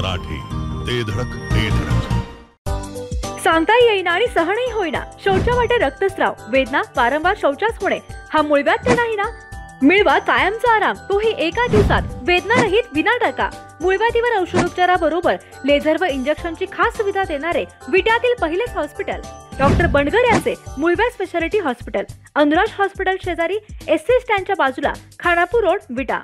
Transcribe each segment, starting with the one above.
मराठी, ते धडक ते धडक. सांगता येईना आणि सहनही होईना, शौचावाटे रक्तस्राव, वेदना, वारंवार शौचास होणे, हा मूळव्याध तर नाही ना? मिळवा कायमचा आराम, तोही एका दिवसात, वेदना रहित, विना टाका. मूळव्याधीवर औषधोपचाराबरोबर लेझर व इंजेक्शनची खास सुविधा देणारे विट्यातील पहिलेच हॉस्पिटल डॉक्टर बंडगर यांचे मूळव्याध स्पेशालिटी हॉस्पिटल, अनुराज हॉस्पिटल शेजारी, एससी स्टँडच्या बाजूला, खानापूर रोड, विटा.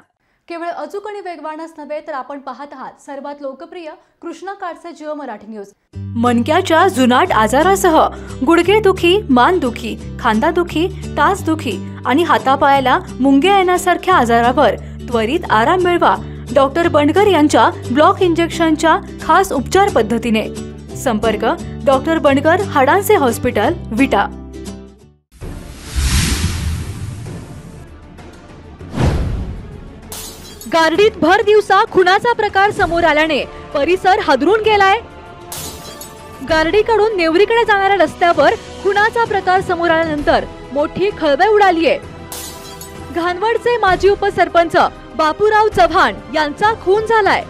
केवळ अचूक आणि वेगवानच नव्हे तर आपण पाहत आहात सर्वात लोकप्रिय कृष्णा काळचे जिओ मराठी न्यूज. मणक्याच्या जुनाट आजारासह गुडघेदुखी, मानदुखी, खांदादुखी, टाचदुखी आणि हातापायाला मुंग्या येण्यासारख्या आजारावर त्वरित आराम मिळवा डॉक्टर बंडगर यांच्या ब्लॉक इंजेक्शनच्या खास उपचार पद्धतीने. संपर्क डॉक्टर बंडगर, हाडांचे हॉस्पिटल, विटा. गारडीत भर दिवसा खुनाचा प्रकार समोर आल्याने परिसर हादरून गेलाय. गारडीकडून नेवरीकडे जाणाऱ्या रस्त्यावर खुनाचा प्रकार समोर आल्यानंतर मोठी खळबळ उडालीये. घानवडचे माजी उपसरपंच बापूराव चव्हाण यांचा खून झालाय.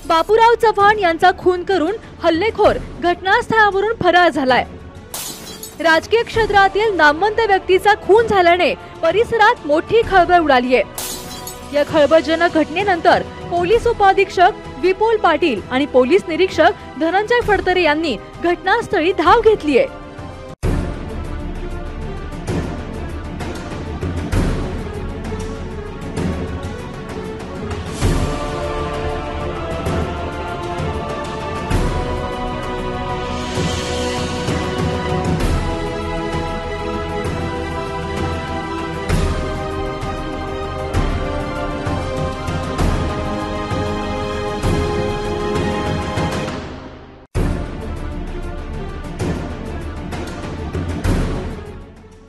बापूराव चव्हाण यांचा खून करून हल्लेखोर घटनास्थळावरून फरार झालाय. राजकीय क्षेत्रातील नामवंत व्यक्तीचा खून झाल्याने परिसरात मोठी खळबळ उडालीये. या खळबळजनक घटनेनंतर पोलीस उपअधीक्षक विपुल पाटील आणि पोलीस निरीक्षक धनंजय फडतरे यांनी घटनास्थळी धाव घेतलीये.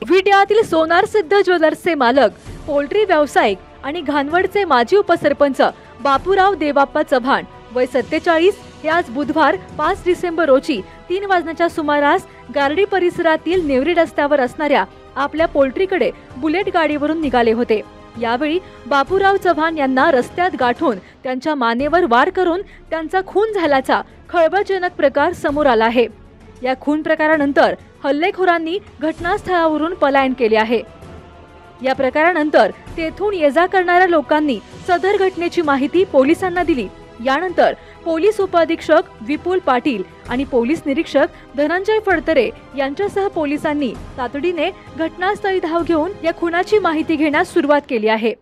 विट्यातील सोनार सिद्ध ज्वेलर्सचे मालक, पोल्ट्री व्यावसायिक आणि घानवडचे माजी उपसरपंच बापूराव देवाप्पा चव्हाण वय 47 हे आज बुधवार 5 डिसेंबर रोजी 3 वाजण्याच्या सुमारास गारडी परिसरातील नेवरी रस्त्यावर असणाऱ्या आपल्या पोल्ट्रीकडे बुलेट गाडीवरून निघाले होते. यावेळी बापूराव चव्हाण यांना रस्त्यात गाठून त्यांच्या मानेवर वार करून त्यांचा खून झाल्याचा खळबळजनक प्रकार समोर आला आहे. या खून प्रकारानंतर हल्लेखोरांनी घटनास्थळावरून पलायन केले आहे. या प्रकारानंतर तेथून ये-जा करणाऱ्या लोकांनी सदर घटनेची माहिती पोलिसांना दिली. यानंतर पोलीस उपअधीक्षक विपुल पाटील आणि पोलीस निरीक्षक धनंजय फडतरे यांच्यासह पोलिसांनी तातडीने घटनास्थळी धाव घेऊन या खुनाची माहिती घेण्यास सुरुवात केली आहे.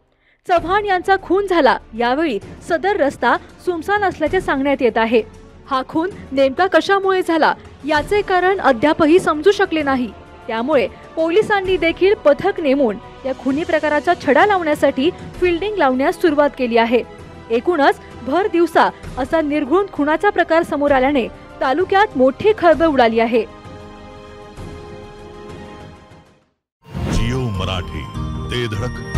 चव्हाण यांचा खून झाला यावेळी सदर रस्ता सुमसान असल्याचे सांगण्यात येत आहे. हा खून नेमका कशामुळे झाला याचे कारण अद्यापही समजू शकले नाही. त्यामुळे पोलिसांनी देखील पथक नेमून या खुनी प्रकाराचा छडा लावण्यासाठी फिल्डिंग लावण्यास सुरुवात केली आहे. एकूणच भर दिवसा असा निर्घृण खुनाचा प्रकार समोर आल्याने तालुक्यात मोठी खळबळ उडाली आहे. जिओ मराठी, ते धडक